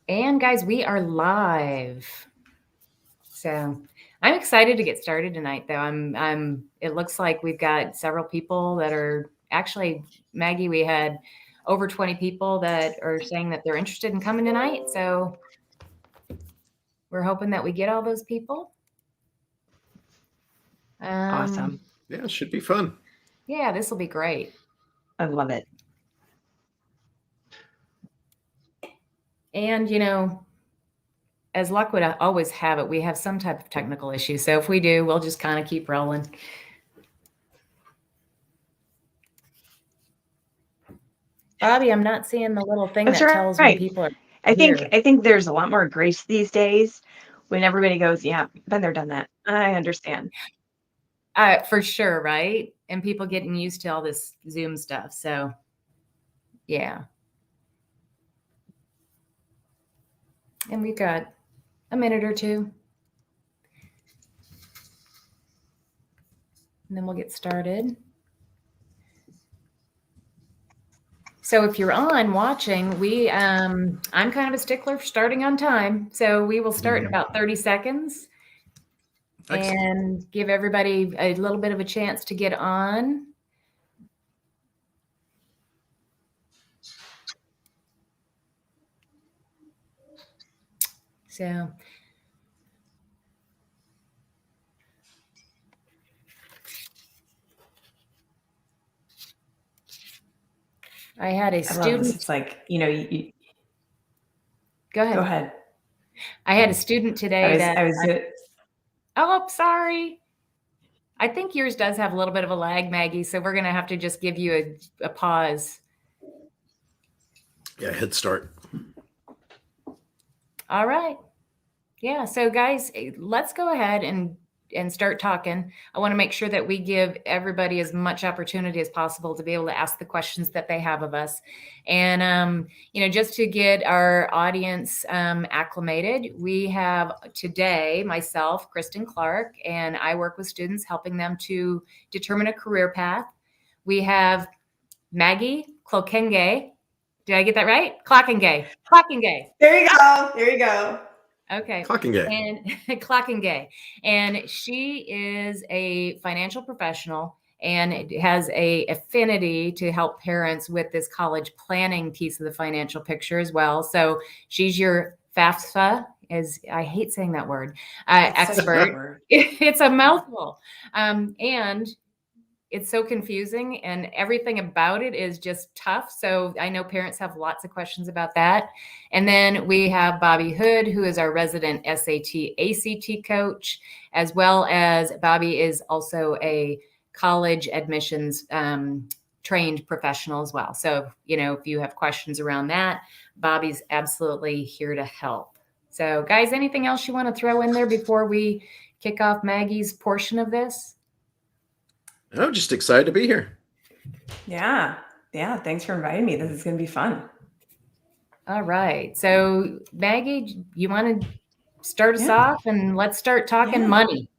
And guys, we are live. So I'm excited to get started tonight though. It looks like we've got several people that are actually, Maggie, we had over 20 people that are saying that they're interested in coming tonight. So we're hoping that we get all those people. Awesome. Yeah, it should be fun. Yeah, this will be great. I love it. And, as luck would always have it, we have some type of technical issue. So if we do, we'll just kind of keep rolling. Bobby, I'm not seeing the little thing That's that tells when right. people are I here. think there's a lot more grace these days when everybody goes, yeah, been there, done that. I understand. For sure, right? And people getting used to all this Zoom stuff. So, yeah. And we've got a minute or two. And then we'll get started. So if you're on watching, I'm kind of a stickler for starting on time. So we will start in about 30 seconds. Excellent. And give everybody a little bit of a chance to get on. So I had a student. It's like, Go ahead. Go ahead. I had a student today I oh, sorry. I think yours does have a little bit of a lag, Maggie. So we're going to have to just give you a pause. Yeah, head start. All right. Yeah. So guys, let's go ahead and start talking. I want to make sure that we give everybody as much opportunity as possible to be able to ask the questions that they have of us. And, just to get our audience acclimated, we have today myself, Kristin Clark, and I work with students helping them to determine a career path. We have Maggie Clokenge. Did I get that right? Clockengay. There you go. There you go. Okay. Clockengay. And Clockengay. And she is a financial professional and has a affinity to help parents with this college planning piece of the financial picture as well. So she's your FAFSA, as I hate saying that word, expert. It's a mouthful. And it's so confusing and everything about it is just tough. So I know parents have lots of questions about that. And then we have BobbyHood, who is our resident SAT, ACT coach, as well as Bobby is also a college admissions trained professional as well. So, if you have questions around that, Bobby's absolutely here to help. So guys, anything else you want to throw in there before we kick off Maggie's portion of this? I'm just excited to be here. Yeah. Yeah. Thanks for inviting me. This is going to be fun. All right. So Maggie, you want to start us off and let's start talking money.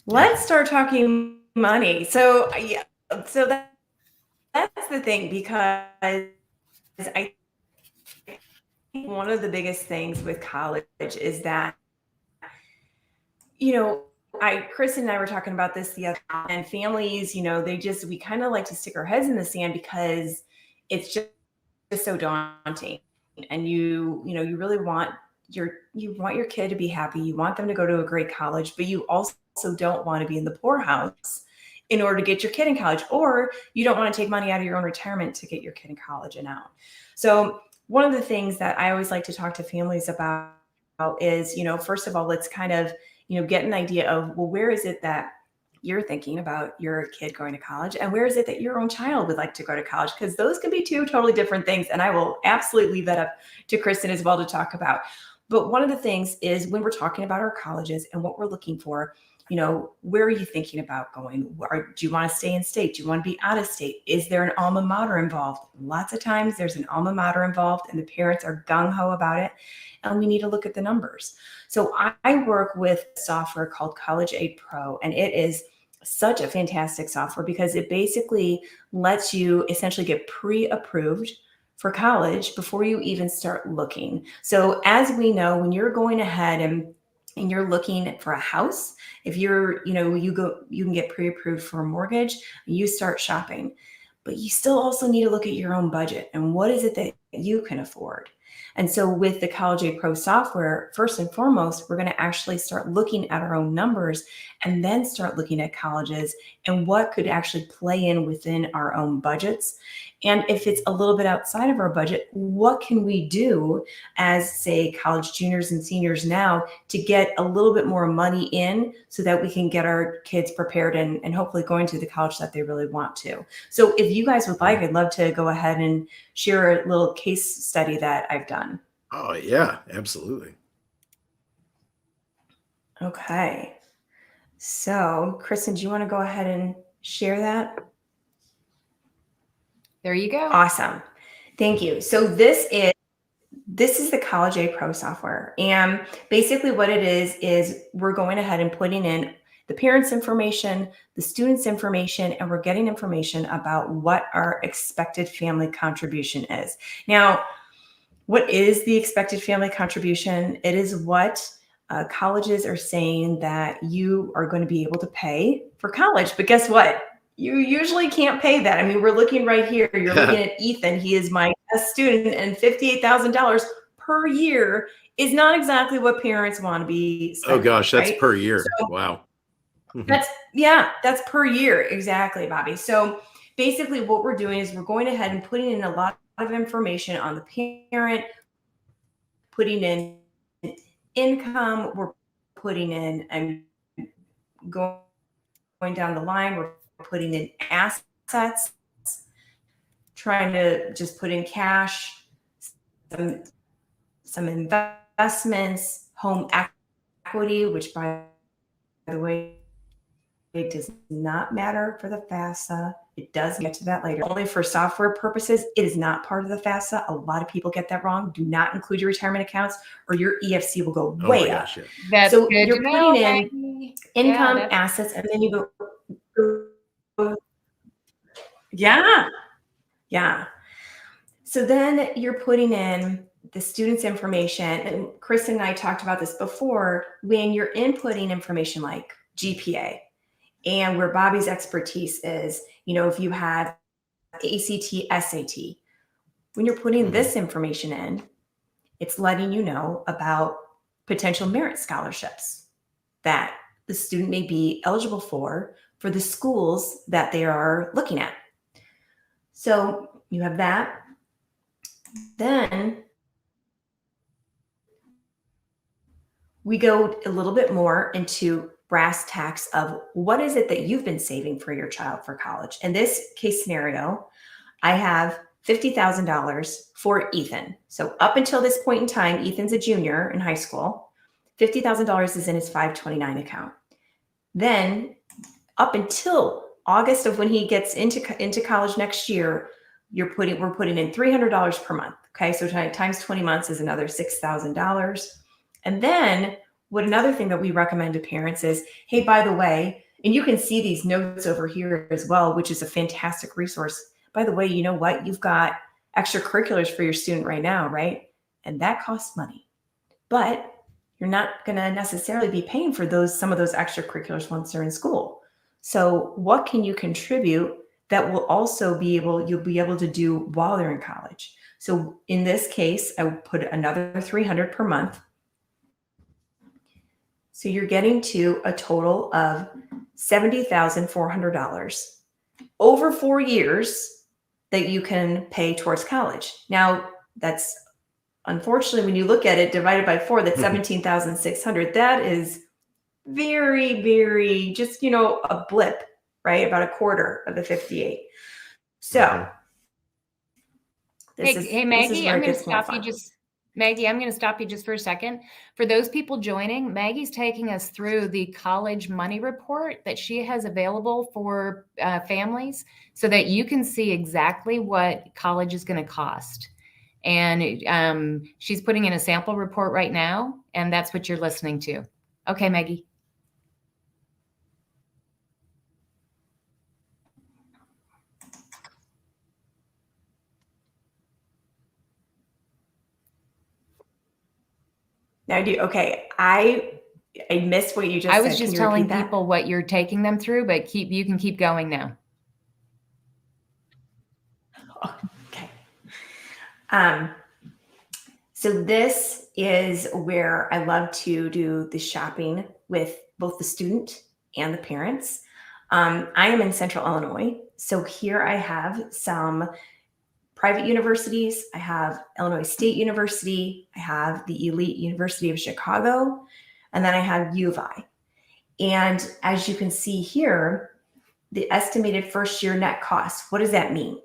Let's start talking money. So that's the thing, because I think one of the biggest things with college is that, Chris and I were talking about this the other day, and families, we kind of like to stick our heads in the sand because it's just so daunting. And you really want your kid to be happy. You want them to go to a great college, but you also don't want to be in the poorhouse in order to get your kid in college, or you don't want to take money out of your own retirement to get your kid in college and out. So one of the things that I always like to talk to families about is, first of all, let's kind of, get an idea of, well, where is it that you're thinking about your kid going to college, and where is it that your own child would like to go to college? Because those can be two totally different things. And I will absolutely leave that up to Kristin as well to talk about. But one of the things is, when we're talking about our colleges and what we're looking for, where are you thinking about going? Or do you want to stay in state? Do you want to be out of state? Is there an alma mater involved? Lots of times there's an alma mater involved and the parents are gung-ho about it. And we need to look at the numbers. So I work with software called College Aid Pro, and it is such a fantastic software because it basically lets you essentially get pre-approved for college before you even start looking. So as we know, when you're going ahead and you're looking for a house, if you're, you can get pre-approved for a mortgage, you start shopping. But you still also need to look at your own budget and what is it that you can afford. And so with the College A Pro software, first and foremost, we're going to actually start looking at our own numbers and then start looking at colleges and what could actually play in within our own budgets. And if it's a little bit outside of our budget, what can we do as, say, college juniors and seniors now to get a little bit more money in so that we can get our kids prepared and hopefully going to the college that they really want to. So if you guys would like, I'd love to go ahead and share a little case study that I've done. Oh, yeah, absolutely. Okay. So, Kristin, do you want to go ahead and share that? There you go. Awesome. Thank you. So this is the College A Pro software. And basically what it is we're going ahead and putting in the parents' information, the students' information, and we're getting information about what our expected family contribution is. Now, what is the expected family contribution? It is what colleges are saying that you are going to be able to pay for college. But guess what? You usually can't pay that. I mean, we're looking right here. You're looking at Ethan. He is my best student, and $58,000 per year is not exactly what parents want to be spending. Oh gosh, that's right? per year. So Wow. that's per year. Exactly, Bobby. So basically what we're doing is we're going ahead and putting in a lot of information on the parent, putting in income, we're putting in and going down the line, we're putting in assets, trying to just put in cash, some investments, home equity, which by the way, it does not matter for the FAFSA. It does get to that later. Only for software purposes, it is not part of the FAFSA. A lot of people get that wrong. Do not include your retirement accounts or your EFC will go way up. Gosh, yeah. That's So good you're to putting know, in Maggie. income, Yeah, assets, and then you go, yeah. So then you're putting in the student's information. And Kristin and I talked about this before. When you're inputting information like GPA and where Bobby's expertise is, if you have ACT, SAT, when you're putting this information in, it's letting you know about potential merit scholarships that the student may be eligible for the schools that they are looking at. So you have that. Then we go a little bit more into brass tacks of what is it that you've been saving for your child for college. In this case scenario, I have $50,000 for Ethan. So up until this point in time, Ethan's a junior in high school. $50,000 is in his 529 account. Then up until August of when he gets into college next year, we're putting in $300 per month. Okay, so times 20 months is another $6,000. And then another thing that we recommend to parents is, hey, by the way, and you can see these notes over here as well, which is a fantastic resource. By the way, you know what? You've got extracurriculars for your student right now, right? And that costs money. But you're not going to necessarily be paying for some of those extracurriculars once they're in school. So what can you contribute that will also you'll be able to do while they're in college? So in this case, I would put another $300 per month. So you're getting to a total of $70,400 over 4 years that you can pay towards college. Now, that's unfortunately, when you look at it divided by 4, that's 17,600. That is very, very just, a blip, right? About a quarter of the 58. So Hey, Maggie, I'm going to stop you Maggie, I'm going to stop you just for a second. For those people joining, Maggie's taking us through the college money report that she has available for families so that you can see exactly what college is going to cost. And she's putting in a sample report right now, and that's what you're listening to. Okay, Maggie. Now okay. I missed what you just I said. was Can just you telling repeat that? people what you're taking them through, but you can keep going now. Okay. So this is where I love to do the shopping with both the student and the parents. I am in Central Illinois. So here I have some private universities. I have Illinois State University. I have the elite University of Chicago. And then I have U of I. And as you can see here, the estimated first year net cost, what does that mean?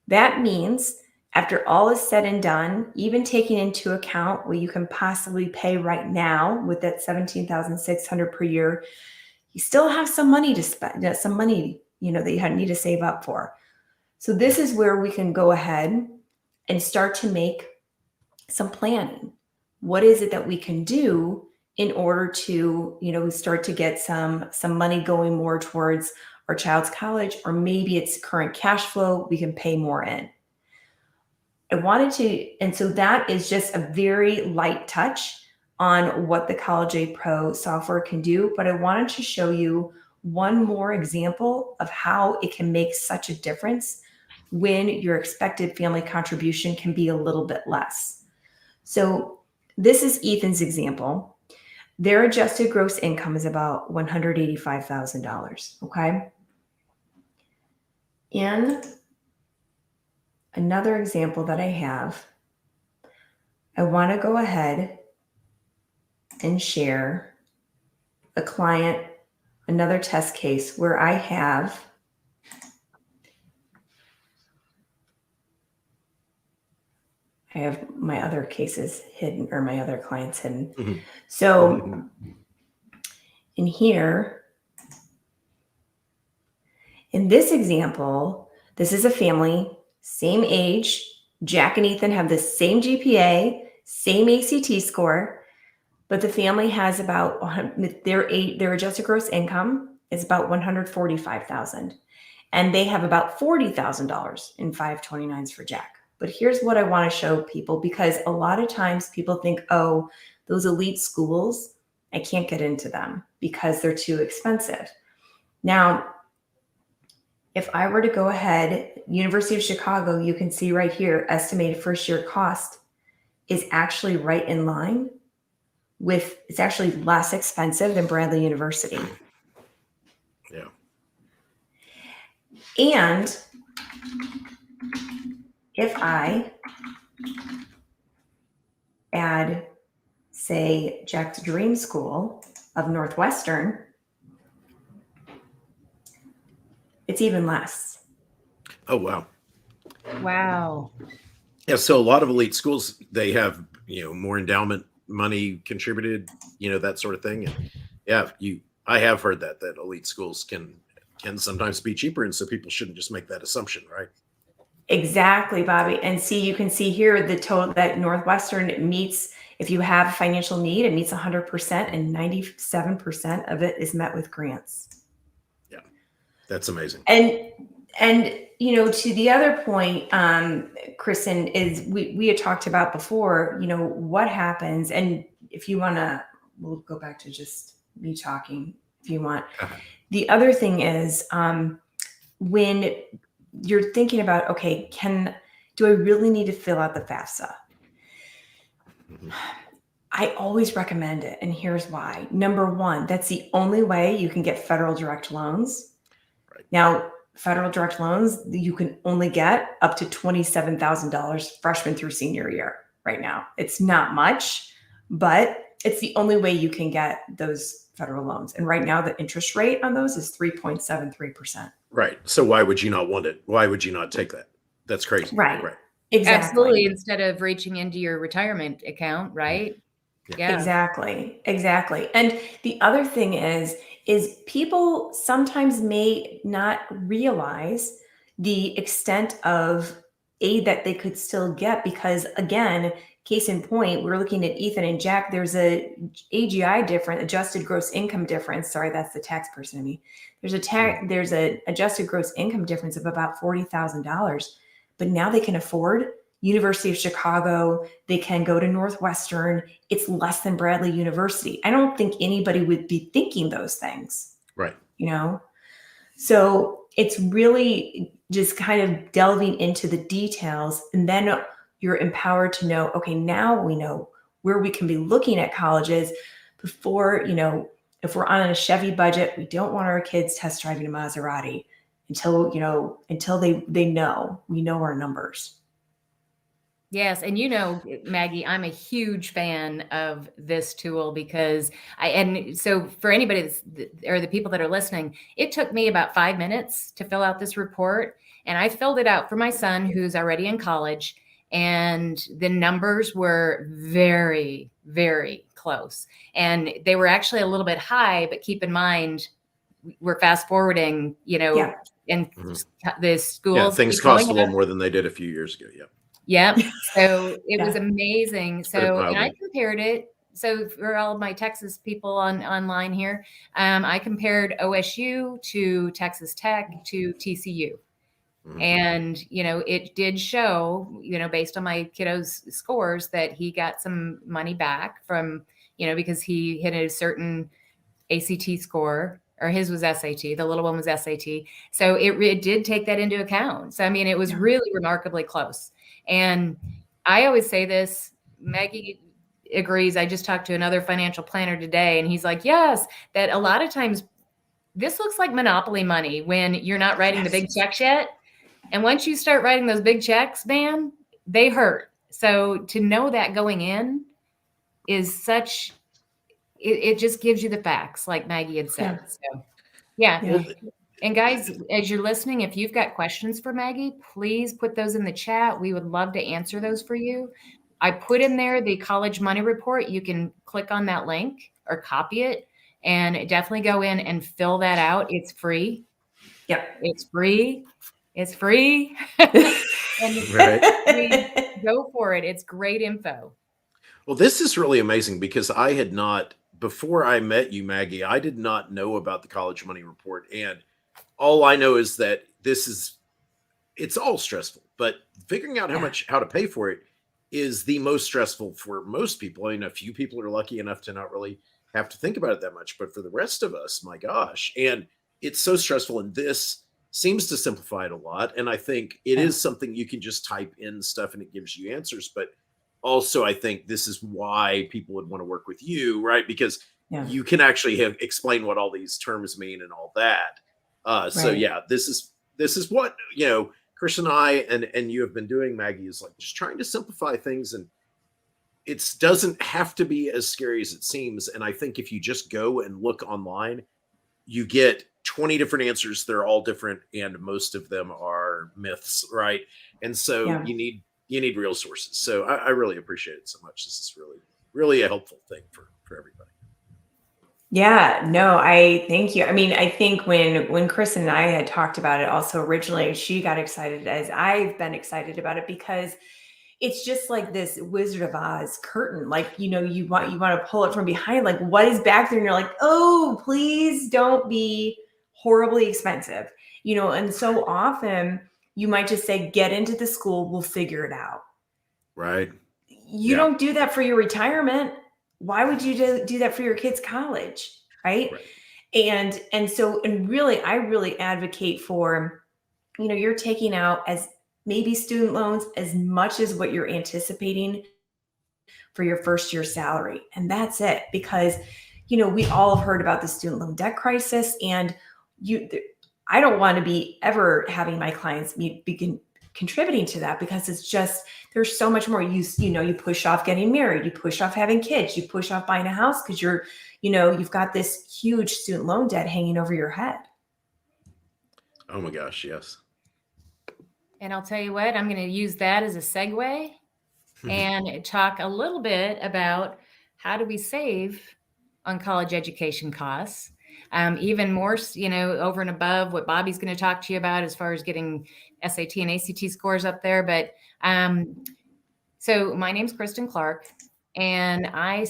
That means after all is said and done, even taking into account what you can possibly pay right now with that $17,600 per year, you still have some money to spend, some money, that you need to save up for. So this is where we can go ahead and start to make some planning. What is it that we can do in order to, start to get some money going more towards our child's college, or maybe it's current cash flow, we can pay more in. And so that is just a very light touch on what the College Aid Pro software can do. But I wanted to show you one more example of how it can make such a difference when your expected family contribution can be a little bit less. So this is Ethan's example. Their adjusted gross income is about $185,000. Okay. In another example that I have, I want to go ahead and share a client, another test case where I have my other cases hidden, or my other clients hidden. Mhm. So in here, in this example, this is a family, same age. Jack and Ethan have the same GPA, same ACT score, but the family has about their adjusted gross income is about $145,000, and they have about $40,000 in 529s for Jack. But here's what I want to show people, because a lot of times people think, oh, those elite schools, I can't get into them because they're too expensive. Now, if I were to go ahead, University of Chicago, you can see right here, estimated first year cost is actually right in line with, it's actually less expensive than Bradley University. Yeah. And if I add, say, Jack's Dream School of Northwestern, it's even less. Oh, wow. Wow. Yeah. So a lot of elite schools, they have, more endowment money contributed, that sort of thing. And yeah, I have heard that elite schools can sometimes be cheaper. And so people shouldn't just make that assumption, right? Exactly, Bobby. And you can see here the total that Northwestern meets, if you have a financial need, it meets 100%, and 97% of it is met with grants. Yeah. That's amazing. And to the other point, Kristin, is we had talked about before, what happens, and if you want to, we'll go back to just me talking if you want. The other thing is, when you're thinking about, okay, do I really need to fill out the FAFSA? Mm-hmm. I always recommend it, and here's why. Number one, that's the only way you can get federal direct loans. Right. Now, federal direct loans, you can only get up to $27,000 freshman through senior year right now. It's not much, but it's the only way you can get those federal loans. And right now, the interest rate on those is 3.73%. Right. So why would you not want it? Why would you not take that? That's crazy. Right. Right. Exactly. Absolutely. Instead of reaching into your retirement account, right? Yeah. Exactly. And the other thing is people sometimes may not realize the extent of aid that they could still get, because again, case in point, we're looking at Ethan and Jack. There's a AGI difference, adjusted gross income difference. Sorry, that's the tax person in me. There's a adjusted gross income difference of about $40,000, but now they can afford University of Chicago, they can go to Northwestern. It's less than Bradley University. I don't think anybody would be thinking those things, Right. So it's really just kind of delving into the details, and then you're empowered to know, okay, now we know where we can be looking at colleges before, if we're on a Chevy budget, we don't want our kids test driving a Maserati until we know our numbers. Yes. And Maggie, I'm a huge fan of this tool because so for anybody or the people that are listening, it took me about 5 minutes to fill out this report. And I filled it out for my son who's already in college. And the numbers were very, very close. And they were actually a little bit high, but keep in mind, we're fast forwarding, and the schools. Yeah, things cost a little more than they did a few years ago. Yeah. Yep. So it was amazing. So, and I mildly. compared it. So for all of my Texas people online here, I compared OSU to Texas Tech to TCU. Mhm. And, it did show, based on my kiddo's scores that he got some money back from, because he hit a certain ACT score, or his was SAT. The little one was SAT. So it did take that into account. So, I mean, it was really remarkably close. And I always say this, Maggie agrees. I just talked to another financial planner today, and he's like, yes, that a lot of times this looks like monopoly money when you're not writing the big checks yet. And once you start writing those big checks, man, they hurt. So to know that going in is it just gives you the facts, like Maggie had said. So, yeah. And guys, as you're listening, if you've got questions for Maggie, please put those in the chat. We would love to answer those for you. I put in there the college money report. You can click on that link or copy it and definitely go in and fill that out. It's free. Yep. It's free. It's free. And go for it. It's great info. Well, this is really amazing because I had not, before I met you, Maggie, I did not know about the college money report. And all I know is that it's all stressful, but figuring out how to pay for it is the most stressful for most people. I mean, a few people are lucky enough to not really have to think about it that much, but for the rest of us, my gosh. And it's so stressful. And this seems to simplify it a lot. And I think it is something you can just type in stuff and it gives you answers. But also, I think this is why people would want to work with you, right? Because you can actually explain what all these terms mean and all that. So yeah, this is what, Chris and I and you have been doing, Maggie, is like just trying to simplify things, and it doesn't have to be as scary as it seems. And I think if you just go and look online, you get 20 different answers. They're all different, and most of them are myths, right? And so you need real sources. So I really appreciate it so much. This is really, really a helpful thing for everybody. Yeah, no, I thank you. I mean, I think when Kristin and I had talked about it also originally, she got excited as I've been excited about it, because it's just like this Wizard of Oz curtain. Like, you want to pull it from behind, like what is back there? And you're like, oh, please don't be horribly expensive, and so often you might just say, get into the school, we'll figure it out. Right. You don't do that for your retirement. Why would you do that for your kids' college? Right. And really, I really advocate for, you're taking out as maybe student loans as much as what you're anticipating for your first year salary. And that's it, because, we all have heard about the student loan debt crisis, and I don't want to be ever having my clients begin contributing to that, because it's just, there's so much more. You push off getting married, you push off having kids, you push off buying a house because you've got this huge student loan debt hanging over your head. Oh my gosh, yes. And I'll tell you what, I'm going to use that as a segue and talk a little bit about how do we save on college education costs. Even more, over and above what Bobby's going to talk to you about as far as getting SAT and ACT scores up there. But so my name's Kristin Clark, and I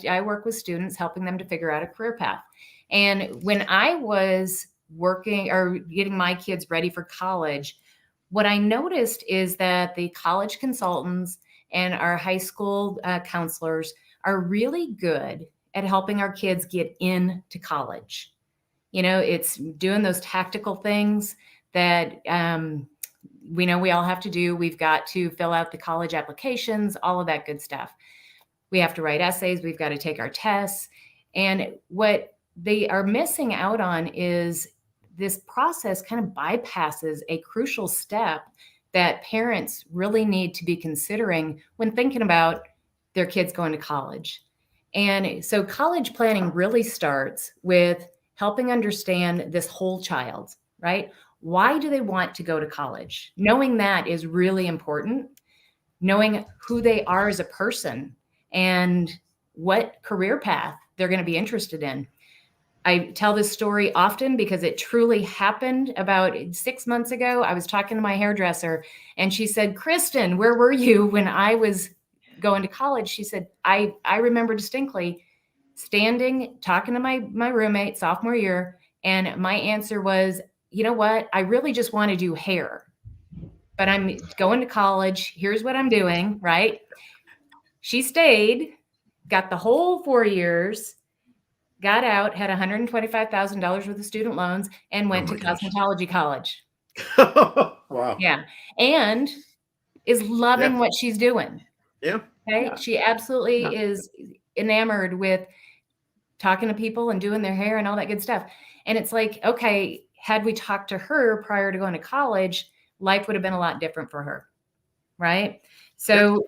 I work with students, helping them to figure out a career path. And when I was working or getting my kids ready for college, what I noticed is that the college consultants and our high school counselors are really good at helping our kids get into college. It's doing those tactical things that we know we all have to do. We've got to fill out the college applications, all of that good stuff. We have to write essays. We've got to take our tests. And what they are missing out on is this process kind of bypasses a crucial step that parents really need to be considering when thinking about their kids going to college. And so college planning really starts with helping understand this whole child, right? Why do they want to go to college? Knowing that is really important. Knowing who they are as a person and what career path they're going to be interested in. I tell this story often because it truly happened about 6 months ago. I was talking to my hairdresser and she said, Kristin, where were you when I was going to college? She said, I remember distinctly standing, talking to my roommate sophomore year. And my answer was, you know what? I really just want to do hair, but I'm going to college. Here's what I'm doing, right? She stayed, got the whole 4 years, got out, had $125,000 worth of student loans, and went to cosmetology college. Wow. Yeah. And is loving what she's doing. Yeah. Okay. Yeah. She absolutely is enamored with talking to people and doing their hair and all that good stuff. And it's like, okay, had we talked to her prior to going to college, life would have been a lot different for her. Right. So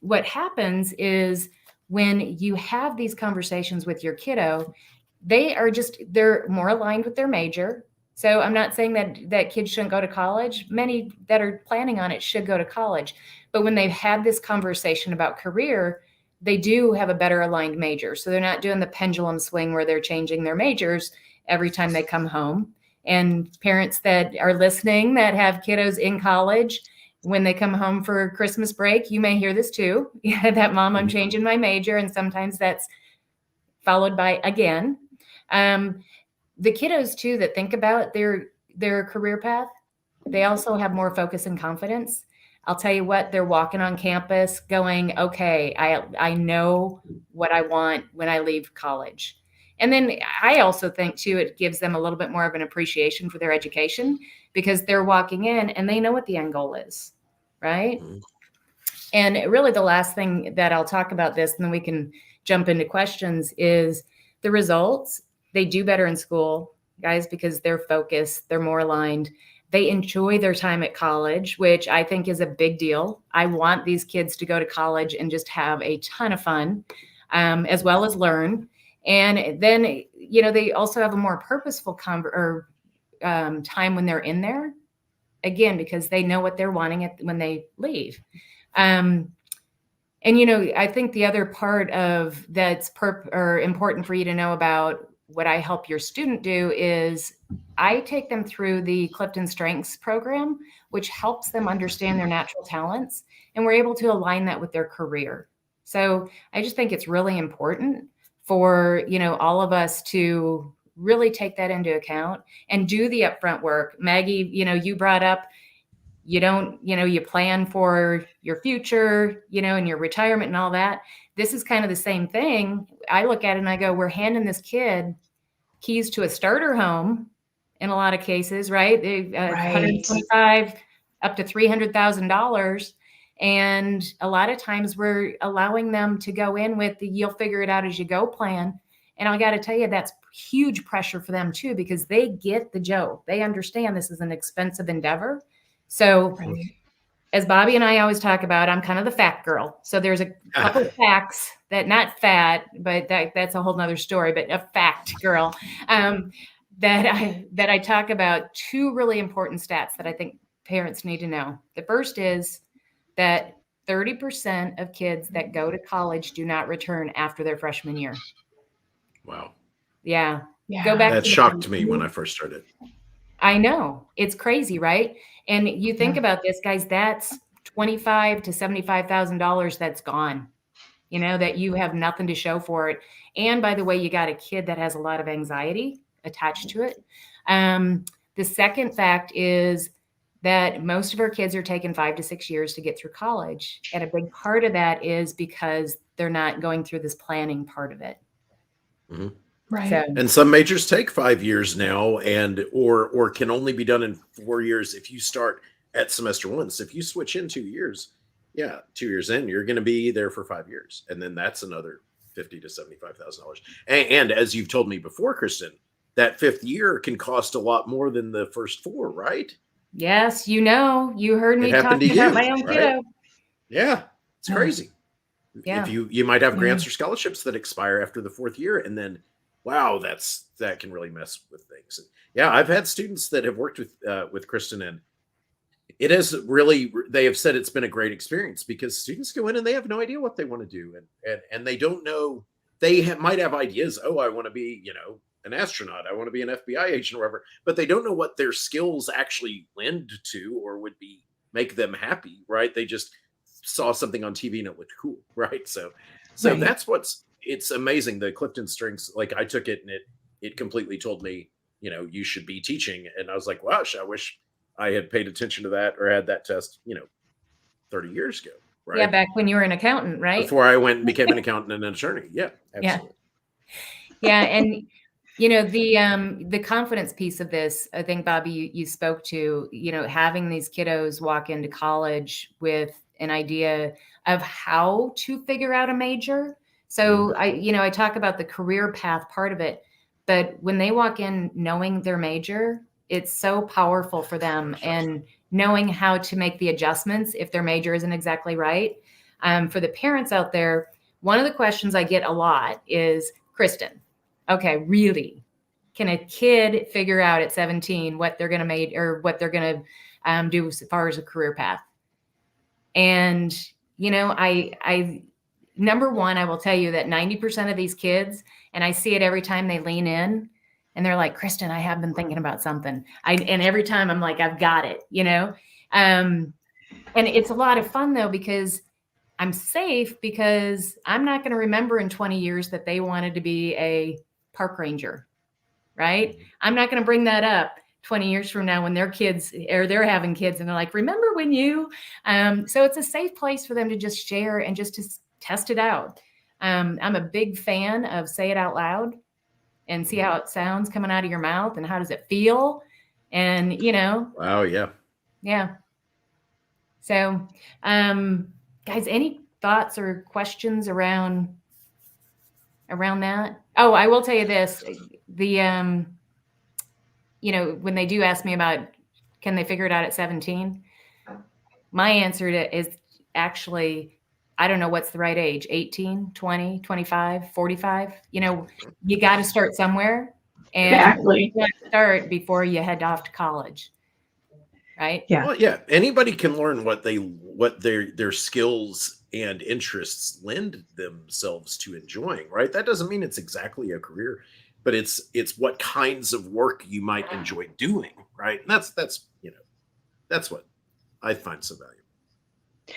what happens is when you have these conversations with your kiddo, they're more aligned with their major. So I'm not saying that kids shouldn't go to college. Many that are planning on it should go to college. But when they've had this conversation about career, they do have a better aligned major. So they're not doing the pendulum swing where they're changing their majors every time they come home. And parents that are listening that have kiddos in college, when they come home for Christmas break, you may hear this too. Yeah, that mom, I'm changing my major. And sometimes that's followed by again. The kiddos too that think about their career path, they also have more focus and confidence. I'll tell you what, they're walking on campus going, okay, I know what I want when I leave college. And then I also think too, it gives them a little bit more of an appreciation for their education because they're walking in and they know what the end goal is, right? Mm-hmm. And really the last thing that I'll talk about this, and then we can jump into questions, is the results. They do better in school, guys, because they're focused, they're more aligned. They enjoy their time at college, which I think is a big deal. I want these kids to go to college and just have a ton of fun, as well as learn. And then, they also have a more purposeful time when they're in there, again, because they know what they're wanting when they leave. And, I think the other part of that's important for you to know about what I help your student do is I take them through the Clifton Strengths program, which helps them understand their natural talents. And we're able to align that with their career. So I just think it's really important for, all of us to really take that into account and do the upfront work. Maggie, you brought up, you plan for your future, and your retirement and all that. This is kind of the same thing. I look at it and I go, we're handing this kid keys to a starter home in a lot of cases, right? $125 up to $300,000. And a lot of times we're allowing them to go in with the you'll figure it out as you go plan. And I got to tell you, that's huge pressure for them too, because they get the joke. They understand this is an expensive endeavor. So as Bobby and I always talk about, I'm kind of the fact girl. So there's a couple of facts that not fat, but that's a whole nother story, but a fact girl that I talk about. Two really important stats that I think parents need to know. The first is that 30% of kids that go to college do not return after their freshman year. Wow. Yeah. Go back. That shocked me when I first started. I know. It's crazy, right? And you think about this, guys, that's $25,000 to $75,000 that's gone, that you have nothing to show for it. And by the way, you got a kid that has a lot of anxiety attached to it. The second fact is that most of our kids are taking 5 to 6 years to get through college. And a big part of that is because they're not going through this planning part of it. Mhm. Right. So, And some majors take 5 years now, and or can only be done in 4 years if you start at semester one. So if you switch in 2 years, yeah, 2 years in, you're going to be there for 5 years, and then that's another $50,000 to $75,000. And as you've told me before, Kristin, that fifth year can cost a lot more than the first four, right? yes, you heard It me happened to talking about you, my own right? kiddo. Yeah, it's Yeah. crazy. Yeah. If you might have Yeah. grants or scholarships that expire after the fourth year, and then wow, that can really mess with things. And yeah, I've had students that have worked with Kristin, and it has really, they have said it's been a great experience because students go in and they have no idea what they want to do, and they don't know. Might have ideas. Oh, I want to be, an astronaut. I want to be an FBI agent or whatever, but they don't know what their skills actually lend to or would make them happy, right? They just saw something on TV and it looked cool, right? So Right. that's it's amazing. The Clifton Strings, like I took it and it completely told me, you should be teaching. And I was like, gosh, I wish I had paid attention to that or had that test, 30 years ago, right? Yeah, back when you were an accountant, right? Before I went and became an accountant and an attorney. Yeah, absolutely. Yeah, and the confidence piece of this, I think, Bobby, you spoke to, having these kiddos walk into college with an idea of how to figure out a major. So I talk about the career path part of it, but when they walk in knowing their major, it's so powerful for them, and knowing how to make the adjustments if their major isn't exactly right. For the parents out there, one of the questions I get a lot is, Kristin, okay, really, can a kid figure out at 17 what they're going to make or what they're going to do as far as a career path? And, I number one, I will tell you that 90% of these kids, and I see it every time they lean in and they're like, Kristin, I have been thinking about something. And every time I'm like, I've got it, and it's a lot of fun though, because I'm safe, because I'm not going to remember in 20 years that they wanted to be a park ranger, right? I'm not going to bring that up 20 years from now when they're having kids and they're like, remember when you, so it's a safe place for them to just share and just to test it out. I'm a big fan of say it out loud and see how it sounds coming out of your mouth and how does it feel? And, Wow. Yeah. yeah. So, guys, any thoughts or questions around that? Oh, I will tell you this, when they do ask me about, can they figure it out at 17? My answer is actually, I don't know what's the right age, 18, 20, 25, 45. You got to start somewhere, and Exactly. you got to start before you head off to college. Right? Yeah. Well, yeah. Anybody can learn what their skills and interests lend themselves to enjoying, right? That doesn't mean it's exactly a career, but it's what kinds of work you might enjoy doing, right? And that's what I find so valuable.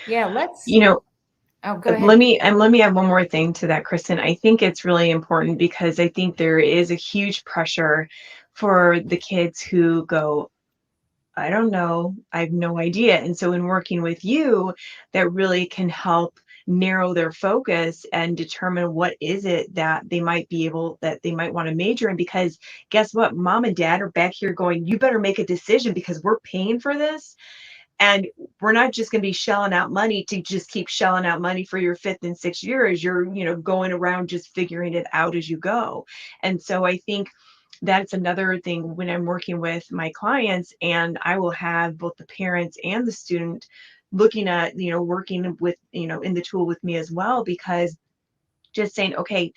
Yeah, let's Oh, go ahead. let me add one more thing to that, Kristin. I think it's really important because I think there is a huge pressure for the kids who go, I don't know, I have no idea. And so in working with you, that really can help narrow their focus and determine what is it that they might want to major in. Because guess what? Mom and dad are back here going, you better make a decision because we're paying for this. And we're not just going to be shelling out money to just keep shelling out money for your fifth and sixth year as you're, going around just figuring it out as you go. And so I think that's another thing when I'm working with my clients, and I will have both the parents and the student looking at, working with, in the tool with me as well, because just saying, okay,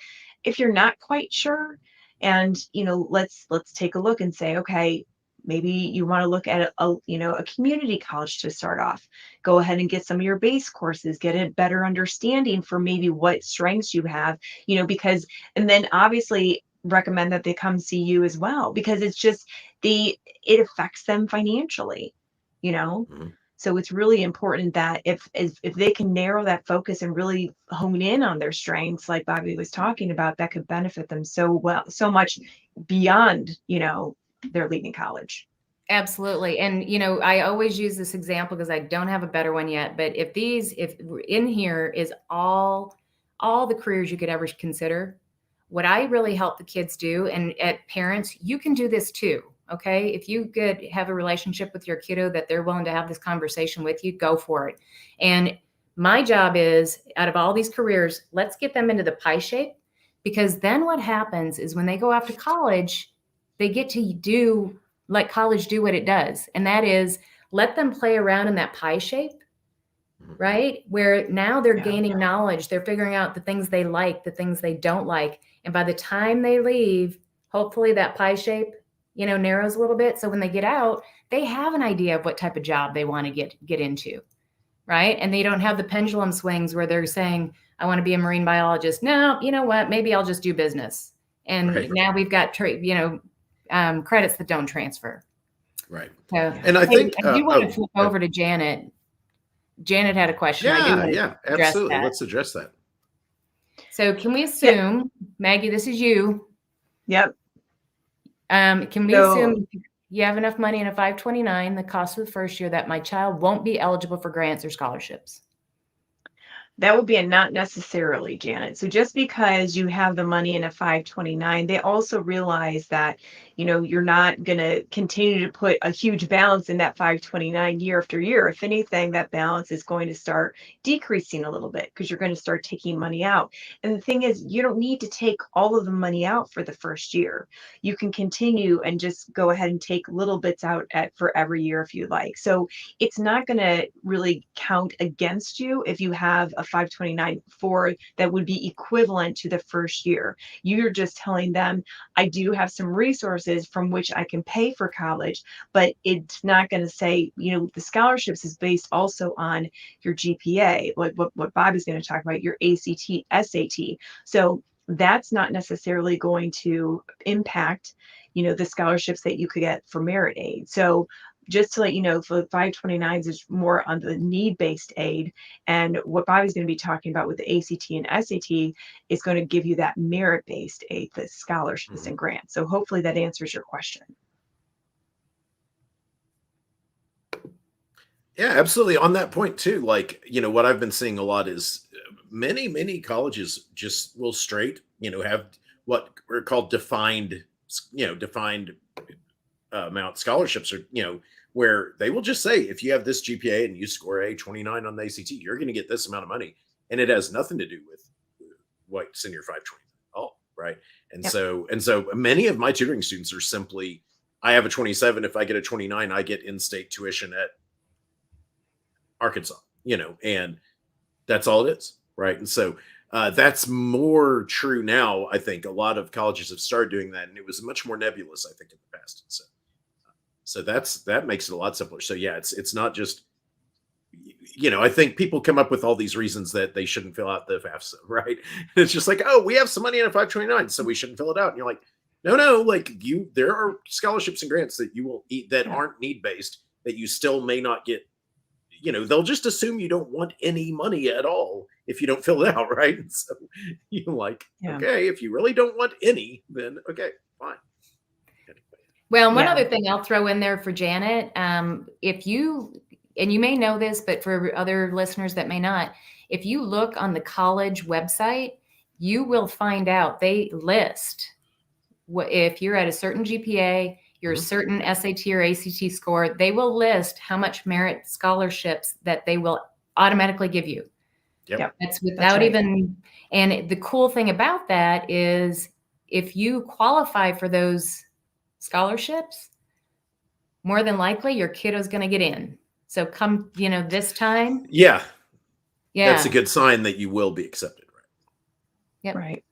if you're not quite sure, and, let's take a look and say, okay, maybe you want to look at a community college to start off. Go ahead and get some of your base courses, get a better understanding for maybe what strengths you have, because, and then obviously recommend that they come see you as well, because it's just it affects them financially, Mhm. So it's really important that if they can narrow that focus and really hone in on their strengths, like Bobby was talking about, that could benefit them so much beyond, their leaving college. Absolutely. And, I always use this example because I don't have a better one yet. But if in here is all the careers you could ever consider, what I really help the kids do, and at parents, you can do this too. Okay. If you could have a relationship with your kiddo that they're willing to have this conversation with you, go for it. And my job is, out of all these careers, let's get them into the pie shape, because then what happens is when they go off to college, they get to let college do what it does. And that is, let them play around in that pie shape, right? Where now they're gaining knowledge. They're figuring out the things they like, the things they don't like. And by the time they leave, hopefully that pie shape, narrows a little bit. So when they get out, they have an idea of what type of job they want to get into, right? And they don't have the pendulum swings where they're saying, I want to be a marine biologist. No, you know what? Maybe I'll just do business. And now we've got credits that don't transfer. Right. So, and I think I do want to flip over to Janet. Janet had a question. Yeah, absolutely. Let's address that. So can we assume, Maggie, this is you. Yep. Can we assume you have enough money in a 529, the cost of the first year, that my child won't be eligible for grants or scholarships? That would be a not necessarily, Janet. So just because you have the money in a 529, they also realize that, you're not going to continue to put a huge balance in that 529 year after year. If anything, that balance is going to start decreasing a little bit because you're going to start taking money out. And the thing is, you don't need to take all of the money out for the first year. You can continue and just go ahead and take little bits out for every year if you like. So it's not going to really count against you if you have a 529 that would be equivalent to the first year. You're just telling them, I do have some resources from which I can pay for college, but it's not going to say, the scholarships is based also on your GPA, what Bob is going to talk about, your ACT, SAT. So that's not necessarily going to impact, the scholarships that you could get for merit aid. So just to let you know, for 529s is more on the need-based aid. And what Bobby's going to be talking about with the ACT and SAT is going to give you that merit-based aid, the scholarships and grants. So hopefully that answers your question. Yeah, absolutely. On that point too, what I've been seeing a lot is many colleges just will straight, have what are called defined amount scholarships, or, where they will just say, if you have this GPA and you score a 29 on the ACT, you're going to get this amount of money. And it has nothing to do with what's in your 520. Oh, right. And so many of my tutoring students are simply, I have a 27. If I get a 29, I get in-state tuition at Arkansas, and that's all it is. Right. And so that's more true now. I think a lot of colleges have started doing that, and it was much more nebulous, I think, in the past. So that makes it a lot simpler. So yeah, it's not just, I think people come up with all these reasons that they shouldn't fill out the FAFSA, right? It's just like, oh, we have some money in a 529, so we shouldn't fill it out. And you're like, no, there are scholarships and grants that you will eat that aren't need-based, that you still may not get. They'll just assume you don't want any money at all if you don't fill it out, right? And so you're like, okay, if you really don't want any, then okay, fine. Well, one other thing I'll throw in there for Janet, if you, and you may know this, but for other listeners that may not, if you look on the college website, you will find out they list if you're at a certain GPA, your certain SAT or ACT score, they will list how much merit scholarships that they will automatically give you. Yep. That's without even, and the cool thing about that is if you qualify for those scholarships, more than likely your kiddo's going to get in. So come, this time. Yeah. That's a good sign that you will be accepted. Right. Yep. Right.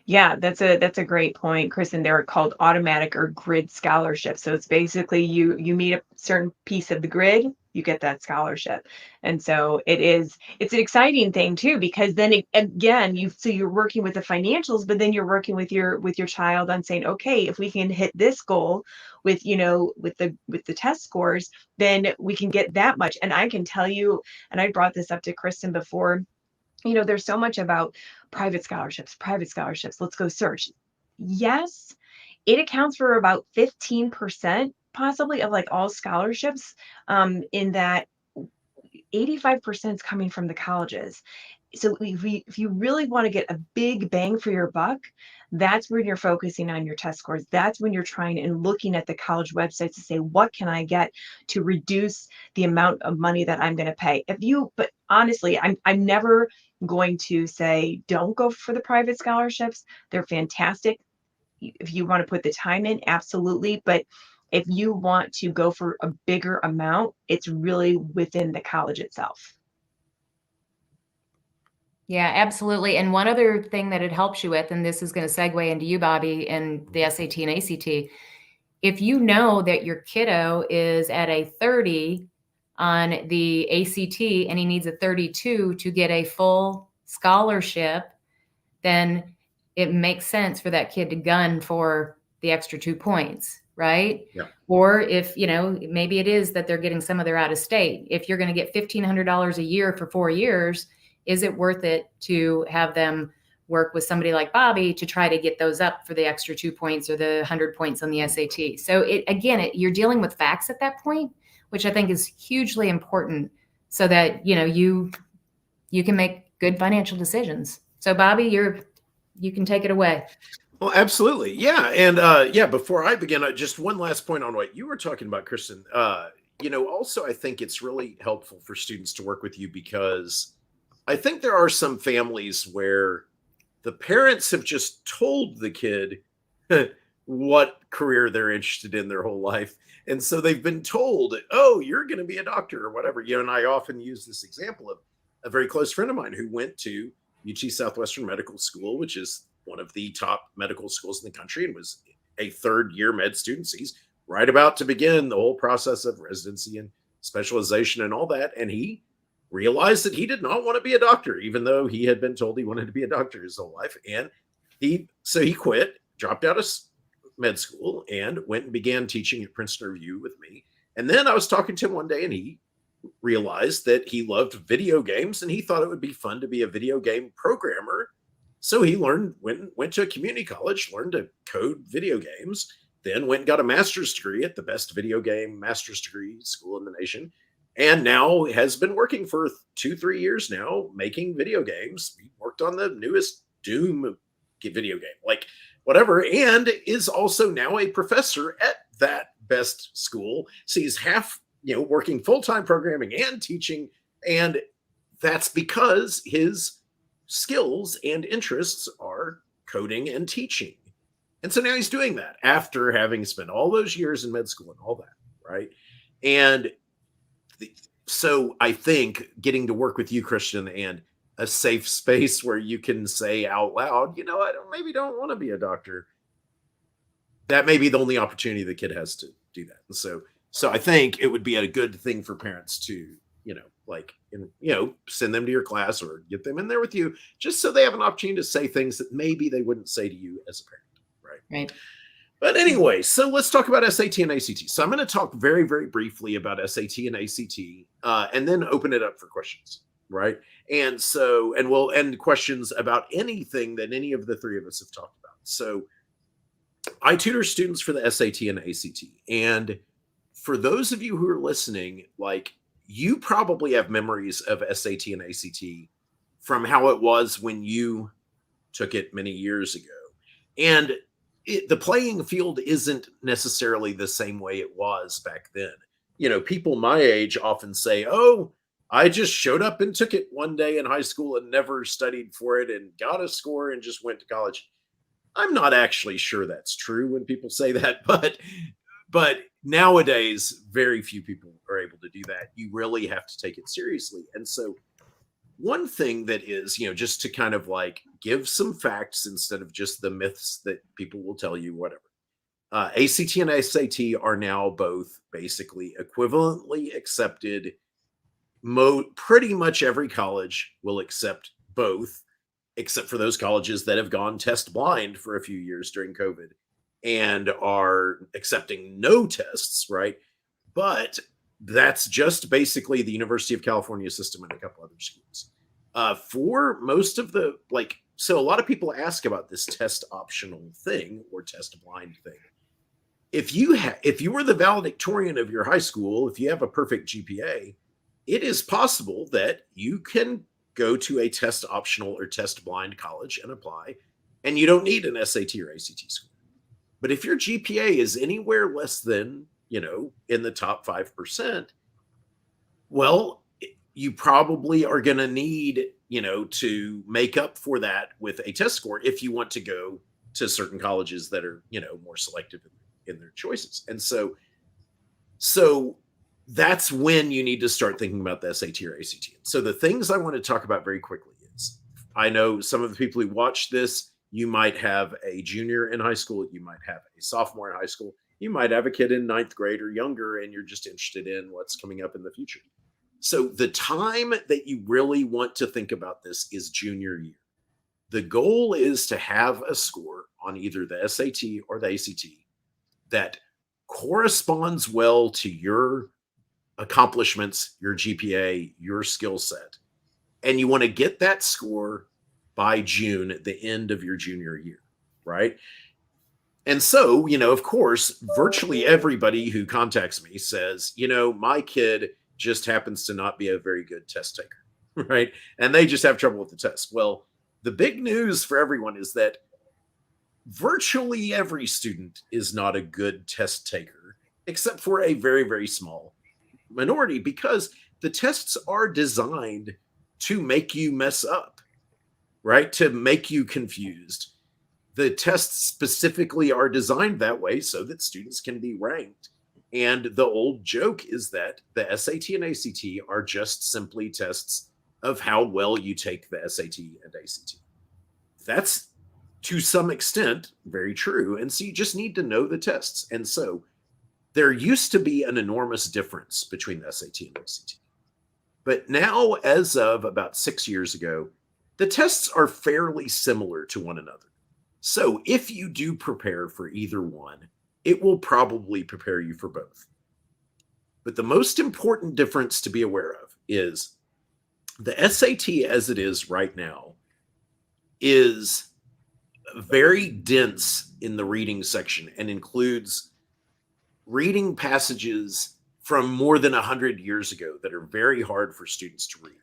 Yeah, that's a great point, Kristin. They're called automatic or grid scholarships. So it's basically you meet a certain piece of the grid, you get that scholarship. And so it's an exciting thing too, because then you're working with the financials, but then you're working with your child on saying, okay, if we can hit this goal with the test scores, then we can get that much. And I can tell you, and I brought this up to Kristin before, there's so much about private scholarships. Let's go search. Yes, it accounts for about 15% possibly of like all scholarships, in that 85% is coming from the colleges. So if you really want to get a big bang for your buck, that's when you're focusing on your test scores. That's when you're trying and looking at the college websites to say, what can I get to reduce the amount of money that I'm going to pay? But honestly, I'm never going to say, don't go for the private scholarships. They're fantastic. If you want to put the time in, absolutely. But if you want to go for a bigger amount, it's really within the college itself. Yeah, absolutely. And one other thing that it helps you with, and this is going to segue into you, Bobby, and the SAT and ACT. If you know that your kiddo is at a 30 on the ACT and he needs a 32 to get a full scholarship, then it makes sense for that kid to gun for the extra 2 points, right? Yeah. Or if, maybe it is that they're getting some of their out of state. If you're going to get $1,500 a year for 4 years, is it worth it to have them work with somebody like Bobby to try to get those up for the extra 2 points or the 100 points on the SAT? So you're dealing with facts at that point, which I think is hugely important so that, you can make good financial decisions. So Bobby, you can take it away. Well, absolutely. Yeah. And before I begin, just one last point on what you were talking about, Kristin. Also, I think it's really helpful for students to work with you because I think there are some families where the parents have just told the kid what career they're interested in their whole life. And so they've been told, oh, you're going to be a doctor or whatever. And I often use this example of a very close friend of mine who went to UT Southwestern Medical School, which is one of the top medical schools in the country, and was a third-year med student. So he's right about to begin the whole process of residency and specialization and all that. And he realized that he did not want to be a doctor, even though he had been told he wanted to be a doctor his whole life. And he quit, dropped out of med school, and went and began teaching at Princeton Review with me. And then I was talking to him one day, and he realized that he loved video games, and he thought it would be fun to be a video game programmer. So he went to a community college, learned to code video games, then went and got a master's degree at the best video game master's degree school in the nation. And now has been working for 2-3 years now, making video games. He worked on the newest Doom video game, like whatever, and is also now a professor at that best school. So he's half, working full-time programming and teaching. And that's because his skills and interests are coding and teaching. And so now he's doing that after having spent all those years in med school and all that, right? And so I think getting to work with you, Kristin, and a safe space where you can say out loud, I don't want to be a doctor. That may be the only opportunity the kid has to do that. And so I think it would be a good thing for parents to, send them to your class or get them in there with you, just so they have an opportunity to say things that maybe they wouldn't say to you as a parent. Right. But anyway, so let's talk about SAT and ACT. So I'm going to talk very, very briefly about SAT and ACT, and then open it up for questions, right? And we'll end questions about anything that any of the three of us have talked about. So I tutor students for the SAT and ACT. And for those of you who are listening, you probably have memories of SAT and ACT from how it was when you took it many years ago. And the playing field isn't necessarily the same way it was back then. People my age often say, oh, I just showed up and took it one day in high school and never studied for it and got a score and just went to college. I'm not actually sure that's true when people say that, but nowadays, very few people are able to do that. You really have to take it seriously. And so one thing that is, just to kind of give some facts instead of just the myths that people will tell you, whatever. ACT and SAT are now both basically equivalently accepted. Pretty much every college will accept both, except for those colleges that have gone test blind for a few years during COVID and are accepting no tests, right? But that's just basically the University of California system and a couple other schools. For most of the, so a lot of people ask about this test optional thing or test blind thing. if you were the valedictorian of your high school, if you have a perfect GPA, it is possible that you can go to a test optional or test blind college and apply, and you don't need an SAT or ACT score. But if your GPA is anywhere less than, in the top 5%, well, you probably are going to need, to make up for that with a test score if you want to go to certain colleges that are, more selective in their choices. And so that's when you need to start thinking about the SAT or ACT. So the things I want to talk about very quickly is, I know some of the people who watch this, you might have a junior in high school, you might have a sophomore in high school, you might have a kid in 9th grade or younger, and you're just interested in what's coming up in the future. So the time that you really want to think about this is junior year. The goal is to have a score on either the SAT or the ACT that corresponds well to your accomplishments, your GPA, your skill set. And you want to get that score by June at the end of your junior year, right? And so, of course, virtually everybody who contacts me says, my kid just happens to not be a very good test taker, right? And they just have trouble with the test. Well, the big news for everyone is that virtually every student is not a good test taker, except for a very, very small minority, because the tests are designed to make you mess up, right? To make you confused. The tests specifically are designed that way so that students can be ranked. And the old joke is that the SAT and ACT are just simply tests of how well you take the SAT and ACT. That's to some extent very true. And so you just need to know the tests. And so there used to be an enormous difference between the SAT and ACT. But now, as of about 6 years ago, the tests are fairly similar to one another. So if you do prepare for either one, it will probably prepare you for both. But the most important difference to be aware of is the SAT as it is right now is very dense in the reading section and includes reading passages from more than 100 years ago that are very hard for students to read,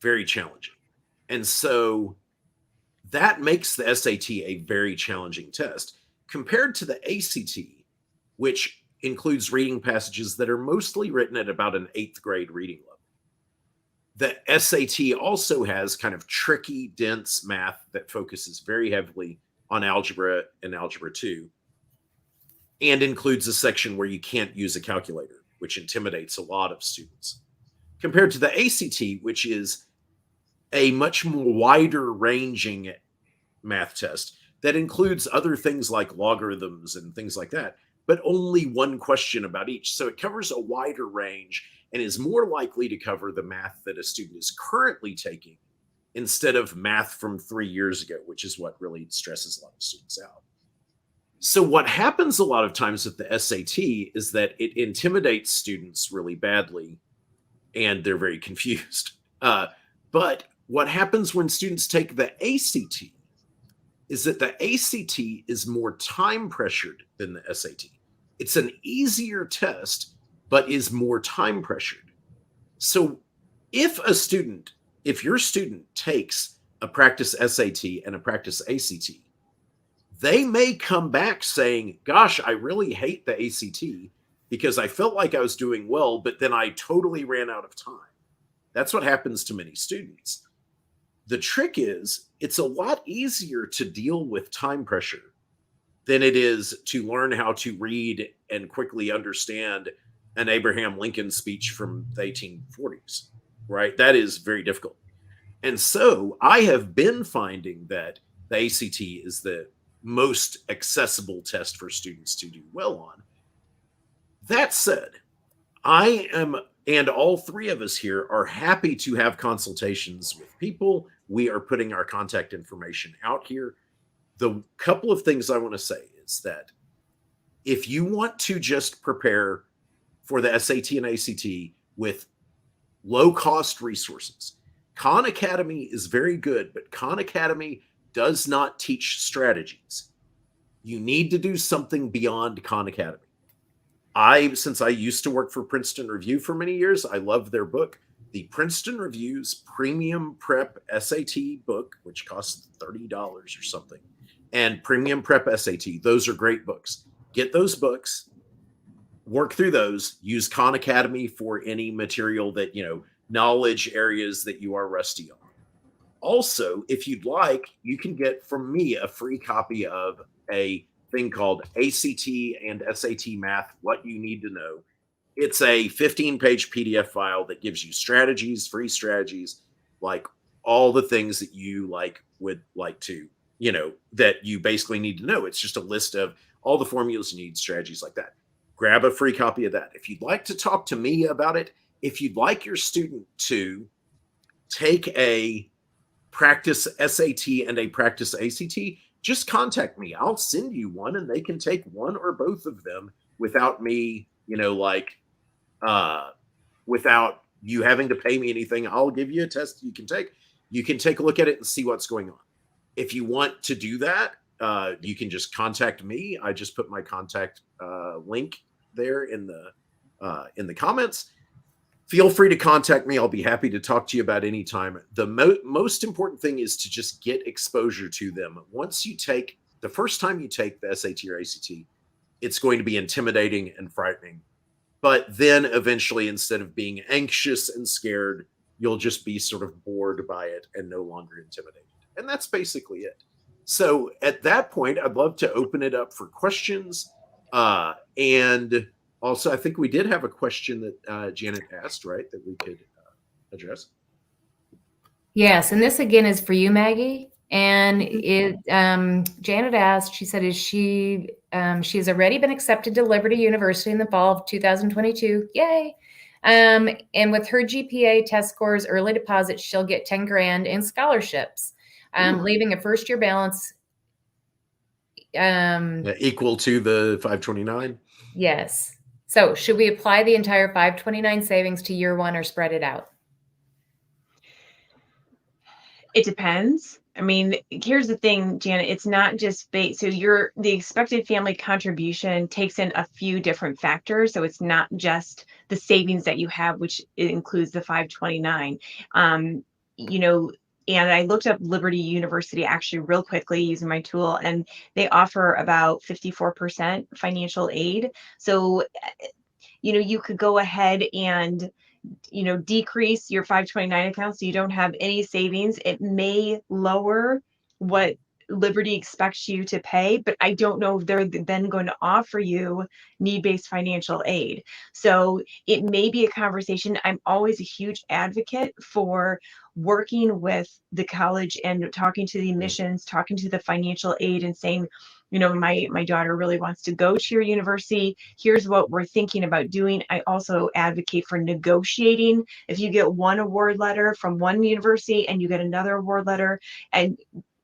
very challenging. And so that makes the SAT a very challenging test compared to the ACT, which includes reading passages that are mostly written at about an 8th grade reading level. The SAT also has kind of tricky, dense math that focuses very heavily on algebra and algebra 2, and includes a section where you can't use a calculator, which intimidates a lot of students. Compared to the ACT, which is a much more wider ranging math test that includes other things like logarithms and things like that, but only one question about each. So it covers a wider range and is more likely to cover the math that a student is currently taking instead of math from 3 years ago, which is what really stresses a lot of students out. So what happens a lot of times with the SAT is that it intimidates students really badly and they're very confused. But what happens when students take the ACT is that the ACT is more time pressured than the SAT. It's an easier test, but is more time pressured. So if your student takes a practice SAT and a practice ACT, they may come back saying, gosh, I really hate the ACT because I felt like I was doing well, but then I totally ran out of time. That's what happens to many students. The trick is it's a lot easier to deal with time pressure than it is to learn how to read and quickly understand an Abraham Lincoln speech from the 1840s, right? That is very difficult. And so I have been finding that the ACT is the most accessible test for students to do well on. That said, I am, and all three of us here are happy to have consultations with people. We are putting our contact information out here. The couple of things I want to say is that if you want to just prepare for the SAT and ACT with low-cost resources, Khan Academy is very good, but Khan Academy does not teach strategies. you need to do something beyond Khan Academy. Since I used to work for Princeton Review for many years, I love their book, the Princeton Review's Premium Prep SAT book, which costs $30 or something, and Premium Prep SAT. Those are great books. Get those books, work through those, use Khan Academy for any material that, knowledge areas that you are rusty on. Also, if you'd like, you can get from me a free copy of a thing called ACT and SAT Math, What You Need to Know. It's a 15-page PDF file that gives you strategies, free strategies, like all the things that you would like to, that you basically need to know. It's just a list of all the formulas you need, strategies like that. Grab a free copy of that. If you'd like to talk to me about it, if you'd like your student to take a practice SAT and a practice ACT, just contact me. I'll send you one, and they can take one or both of them without me, without you having to pay me anything. I'll give you a test you can take. You can take a look at it and see what's going on. If you want to do that, you can just contact me. I just put my contact link there in the comments. Feel free to contact me. I'll be happy to talk to you about any time. The most important thing is to just get exposure to them. The first time you take the SAT or ACT, it's going to be intimidating and frightening. But then eventually, instead of being anxious and scared, you'll just be sort of bored by it and no longer intimidated. And that's basically it. So at that point, I'd love to open it up for questions. And also, I think we did have a question that Janet asked, right, that we could address. Yes, and this again is for you, Maggie. And Janet asked, she said, she has already been accepted to Liberty University in the fall of 2022. Yay. And with her GPA test scores, early deposit, she'll get 10 grand in scholarships, leaving a first year balance. Equal to the 529? Yes. So should we apply the entire 529 savings to year one or spread it out? It depends. I mean, here's the thing, Janet, it's not just base. So the expected family contribution takes in a few different factors. So it's not just the savings that you have, which includes the 529. And I looked up Liberty University actually real quickly using my tool, and they offer about 54% financial aid. So, you could go ahead and decrease your 529 account so you don't have any savings. It may lower what Liberty expects you to pay, but I don't know if they're then going to offer you need-based financial aid. So it may be a conversation. I'm always a huge advocate for working with the college and talking to the admissions, talking to the financial aid and saying, my daughter really wants to go to your university. Here's what we're thinking about doing. I also advocate for negotiating. If you get one award letter from one university and you get another award letter, and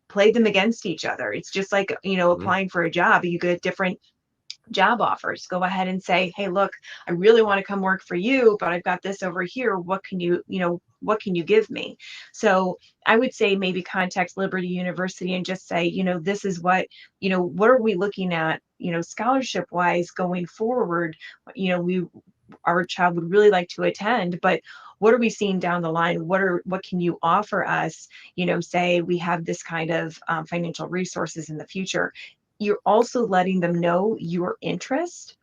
play them against each other. It's just like, applying for a job. You get different job offers. Go ahead and say, hey, look, I really want to come work for you, but I've got this over here. What can you give me? So I would say maybe contact Liberty University and just say, this is what are we looking at, scholarship wise going forward? Our child would really like to attend, but what are we seeing down the line? What can you offer us? Say we have this kind of financial resources in the future. You're also letting them know your interest,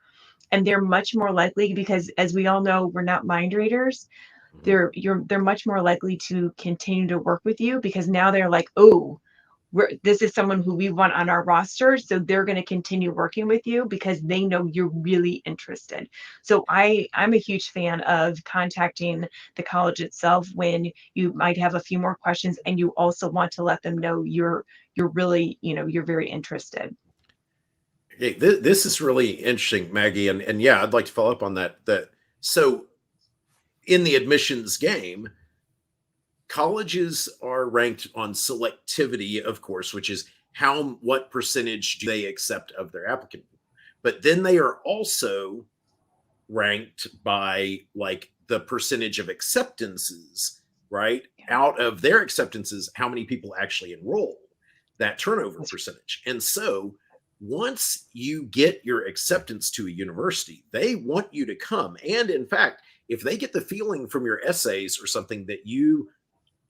and they're much more likely, because as we all know, we're not mind readers. They're much more likely to continue to work with you, because now they're like, oh, this is someone who we want on our roster. So they're going to continue working with you because they know you're really interested. So I'm a huge fan of contacting the college itself when you might have a few more questions and you also want to let them know you're really, you're very interested. Okay, this is really interesting, Maggie. And yeah, I'd like to follow up on that. So in the admissions game, colleges are ranked on selectivity, of course, which is what percentage do they accept of their applicant. But then they are also ranked by the percentage of acceptances, right? Out of their acceptances, how many people actually enroll, that turnover percentage. And so once you get your acceptance to a university, they want you to come. And in fact, if they get the feeling from your essays or something that you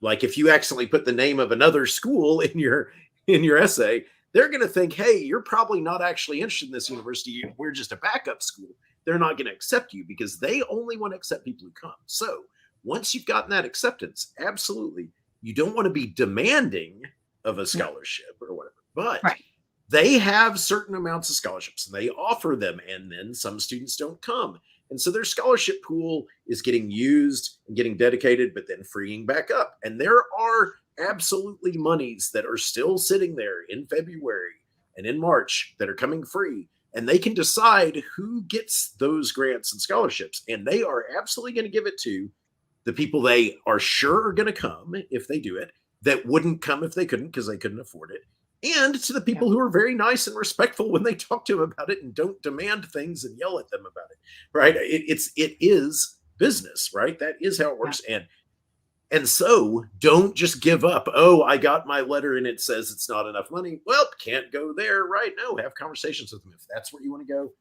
like, if you accidentally put the name of another school in your essay, they're going to think, hey, you're probably not actually interested in this university. We're just a backup school. They're not going to accept you because they only want to accept people who come. So once you've gotten that acceptance, absolutely, you don't want to be demanding of a scholarship or whatever, but they have certain amounts of scholarships and they offer them, and then some students don't come. And so their scholarship pool is getting used and getting dedicated, but then freeing back up. And there are absolutely monies that are still sitting there in February and in March that are coming free. And they can decide who gets those grants and scholarships. And they are absolutely going to give it to the people they are sure are going to come if they do it, that wouldn't come if they couldn't because they couldn't afford it. And to the people who are very nice and respectful when they talk to them about it and don't demand things and yell at them about it, right? It is business, right? That is how it works. And so don't just give up. Oh, I got my letter and it says it's not enough money. Well, can't go there right now. Have conversations with them. If that's where you want to go,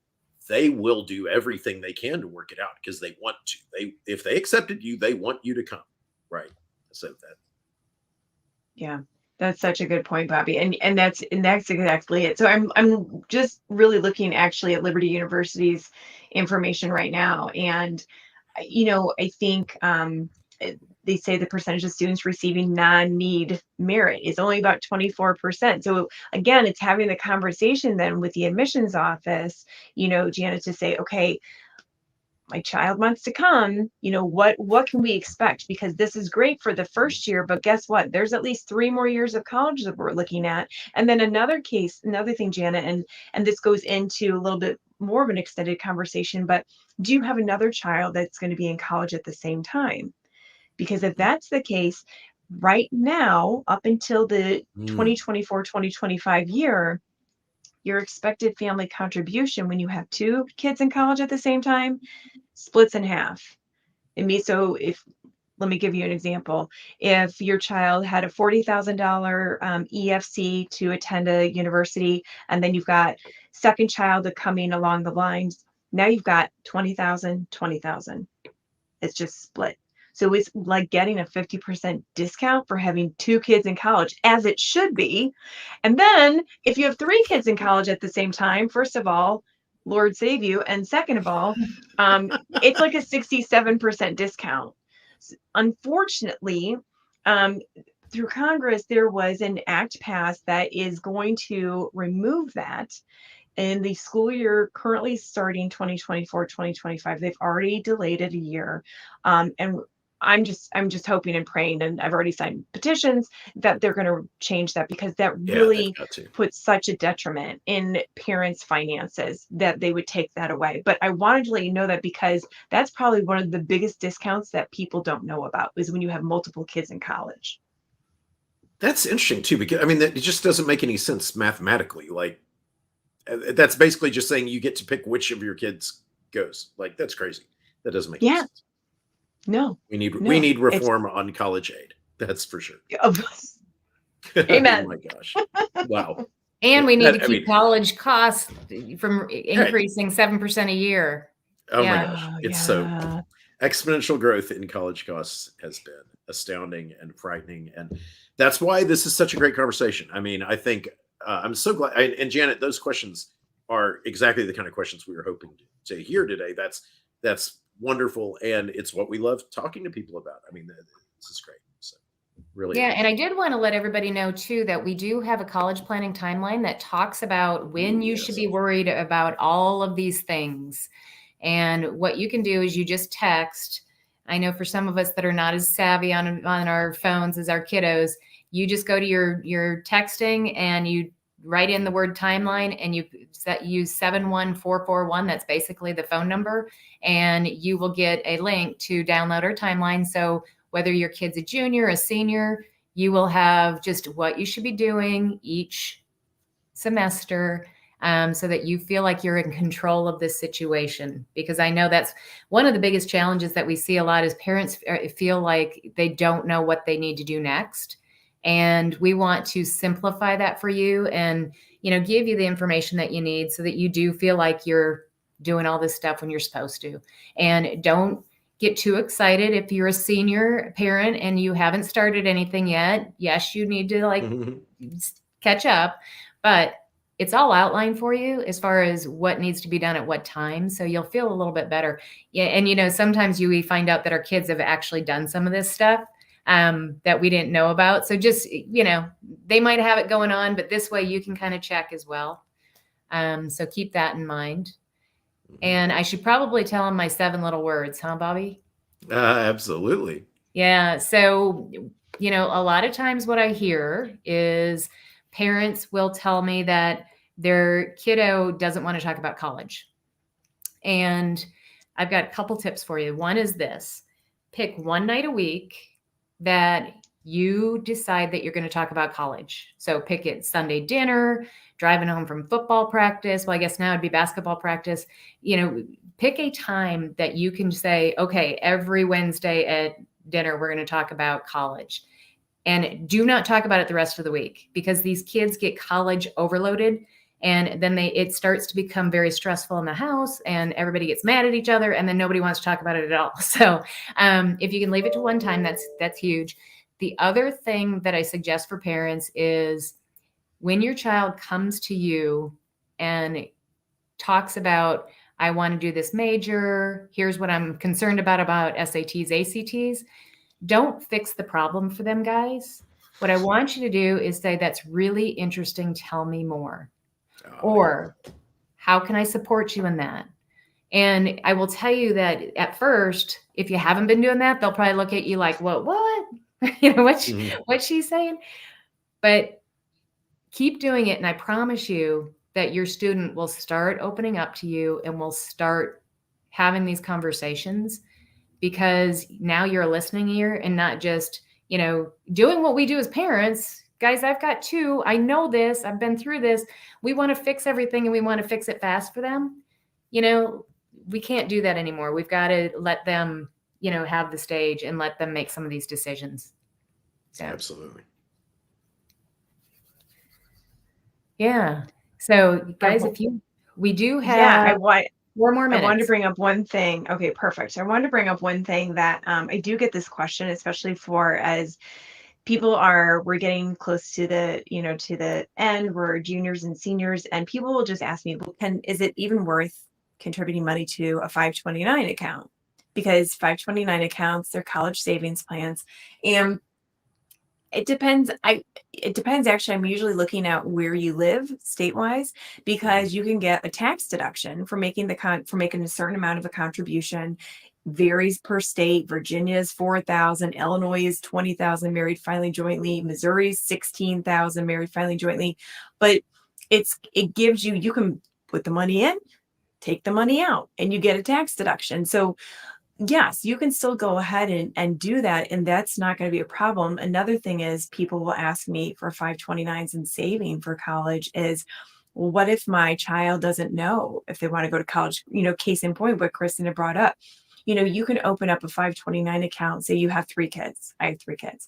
they will do everything they can to work it out because they want to. If they accepted you, they want you to come, right? So that. Yeah. That's such a good point, Bobby. And that's exactly it. So I'm just really looking actually at Liberty University's information right now. And, I think they say the percentage of students receiving non-need merit is only about 24%. So again, it's having the conversation then with the admissions office, Janet, to say, okay, my child wants to come, what can we expect? Because this is great for the first year, but guess what? There's at least 3 more years of college that we're looking at. And then another thing, Janet, and this goes into a little bit more of an extended conversation, but do you have another child that's going to be in college at the same time? Because if that's the case, right now, up until the 2024-2025 year, your expected family contribution when you have 2 kids in college at the same time splits in half. Let me give you an example. If your child had a $40,000 EFC to attend a university, and then you've got second child coming along the lines, now you've got 20,000, 20,000. It's just split. So it's like getting a 50% discount for having 2 kids in college, as it should be. And then if you have 3 kids in college at the same time, first of all, Lord save you. And second of all, it's like a 67% discount. Unfortunately, through Congress, there was an act passed that is going to remove that. In the school year currently starting 2024-2025, they've already delayed it a year. And I'm just hoping and praying, and I've already signed petitions that they're going to change that, because that really puts such a detriment in parents' finances that they would take that away. But I wanted to let you know that, because that's probably one of the biggest discounts that people don't know about, is when you have multiple kids in college. That's interesting too, because it just doesn't make any sense mathematically. Like, that's basically just saying you get to pick which of your kids goes. Like, that's crazy. That doesn't make any sense. No, we need reform on college aid. That's for sure. Amen. Oh my gosh. Wow. And we need to keep college costs from increasing 7% a year. Oh my gosh. It's so exponential growth in college costs has been astounding and frightening. And that's why this is such a great conversation. I think I'm so glad. And Janet, those questions are exactly the kind of questions we were hoping to hear today. That's wonderful. And it's what we love talking to people about. This is great. So really. Yeah. And I did want to let everybody know too, that we do have a college planning timeline that talks about when you should be worried about all of these things. And what you can do is you just text. I know for some of us that are not as savvy on our phones as our kiddos, you just go to your texting and you write in the word timeline, and you use 71441. That's basically the phone number. And you will get a link to download our timeline. So whether your kid's a junior, a senior, you will have just what you should be doing each semester, so that you feel like you're in control of this situation. Because I know that's one of the biggest challenges that we see a lot, is parents feel like they don't know what they need to do next. And we want to simplify that for you and, give you the information that you need so that you do feel like you're doing all this stuff when you're supposed to. And don't get too excited if you're a senior parent and you haven't started anything yet. Yes, you need to catch up, but it's all outlined for you as far as what needs to be done at what time. So you'll feel a little bit better. Yeah. And, sometimes we find out that our kids have actually done some of this stuff that we didn't know about. So just, they might have it going on, but this way you can kind of check as well. So keep that in mind. And I should probably tell them my 7 little words, huh, Bobby? Absolutely. Yeah. So, a lot of times what I hear is parents will tell me that their kiddo doesn't want to talk about college. And I've got a couple tips for you. One is this: pick one night a week that you decide that you're going to talk about college. So pick it Sunday dinner, driving home from football practice. Well, I guess now it'd be basketball practice. Pick a time that you can say, okay, every Wednesday at dinner, we're going to talk about college. And do not talk about it the rest of the week, because these kids get college overloaded. And then it starts to become very stressful in the house, and everybody gets mad at each other, and then nobody wants to talk about it at all. So if you can leave it to one time, that's huge. The other thing that I suggest for parents is when your child comes to you and talks about, I want to do this major, here's what I'm concerned about SATs, ACTs, don't fix the problem for them, guys. What I want you to do is say, that's really interesting, tell me more. Or how can I support you in that? And I will tell you that at first, if you haven't been doing that, they'll probably look at you like, what? What's she saying? But keep doing it. And I promise you that your student will start opening up to you and will start having these conversations, because now you're a listening ear and not just, doing what we do as parents. Guys, I've got 2. I know this. I've been through this. We want to fix everything and we want to fix it fast for them. We can't do that anymore. We've got to let them, have the stage and let them make some of these decisions. So. Absolutely. Yeah. So guys, we do have 4 more minutes. I wanted to bring up one thing. Okay, perfect. So I wanted to bring up one thing that I do get this question, especially for as we're getting close to the, to the end, we're juniors and seniors, and people will just ask me, well, is it even worth contributing money to a 529 account? Because 529 accounts, they're college savings plans. And it depends. It depends. Actually, I'm usually looking at where you live state-wise, because you can get a tax deduction for making a certain amount of a contribution. Varies per state. Virginia's 4,000, Illinois is 20,000 married filing jointly, Missouri's 16,000 married filing jointly. But it gives you can put the money in, take the money out, and you get a tax deduction. So yes, you can still go ahead and do that, and that's not going to be a problem. Another thing is, people will ask me for 529s and saving for college is, well, what if my child doesn't know if they want to go to college? Case in point, what Kristin had brought up. You can open up a 529 account. Say you have 3 kids. I have 3 kids.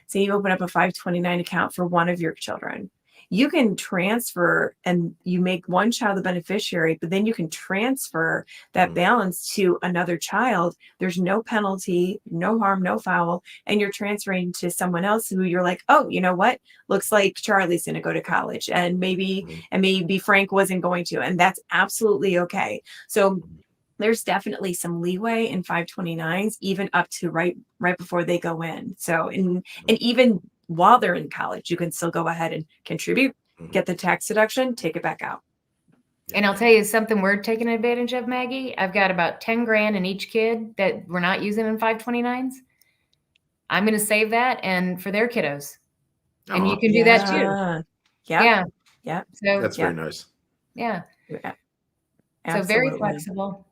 Say you open up a 529 account for one of your children. You can transfer, and you make one child the beneficiary, but then you can transfer that balance to another child. There's no penalty, no harm, no foul. And you're transferring to someone else who you're like, oh, you know what? Looks like Charlie's going to go to college, and maybe Frank wasn't going to. And that's absolutely okay. So there's definitely some leeway in 529s, even up to right before they go in. So, and even while they're in college, you can still go ahead and contribute, get the tax deduction, take it back out. And I'll tell you something we're taking advantage of, Maggie. I've got about 10 grand in each kid that we're not using in 529s. I'm going to save that and for their kiddos. And you can do that too. Yeah. So that's very nice. Yeah. Absolutely. So very flexible.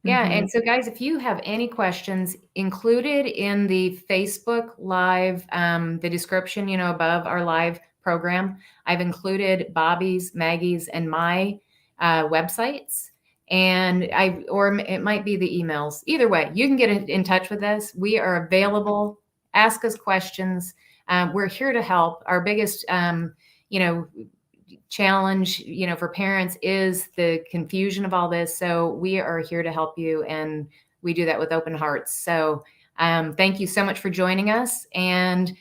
Yeah. And so guys, if you have any questions, included in the Facebook Live, the description, above our live program, I've included Bobby's, Maggie's, and my websites. Or it might be the emails. Either way, you can get in touch with us. We are available. Ask us questions. We're here to help. Our biggest, challenge, for parents is the confusion of all this. So we are here to help you, and we do that with open hearts. So thank you so much for joining us, and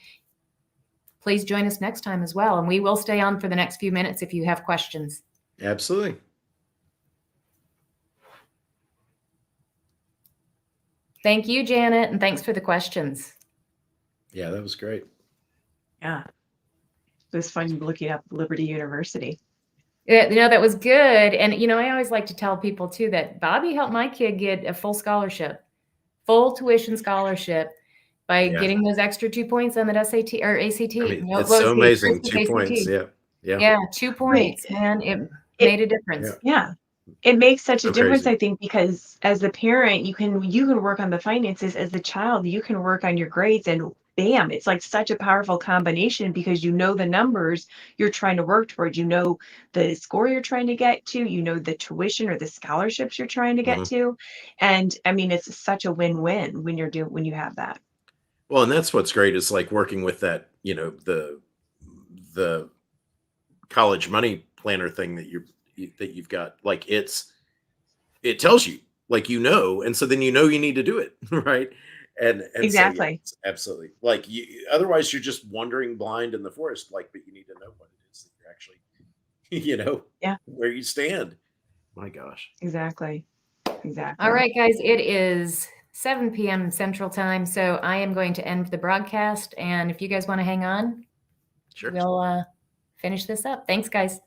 please join us next time as well. And we will stay on for the next few minutes if you have questions. Absolutely. Thank you, Janet, and thanks for the questions. Yeah, that was great. Yeah. It was fun looking up Liberty University. Yeah, that was good. And, I always like to tell people too that Bobby helped my kid get a full scholarship, full tuition scholarship by getting those extra 2 points on that SAT or ACT. I mean, it's so amazing. 2 points. Yeah. Yeah. 2 points, man. It made a difference. Yeah. It makes such a So difference, crazy. I think, because as the parent, you can work on the finances. As the child, you can work on your grades, and bam, it's like such a powerful combination because the numbers you're trying to work towards, the score you're trying to get to, the tuition or the scholarships you're trying to get to. And I mean, it's such a win-win when you have that. Well, and that's what's great is like working with that, the college money planner thing that you've got. Like it tells you, like, and so then you need to do it, right? And Exactly. So, yeah, absolutely. Like otherwise you're just wandering blind in the forest, like, but you need to know what it is that you're actually, where you stand. My gosh. Exactly. All right, guys, it is 7 p.m. Central Time, so I am going to end the broadcast. And if you guys want to hang on, Sure. we'll finish this up. Thanks, guys.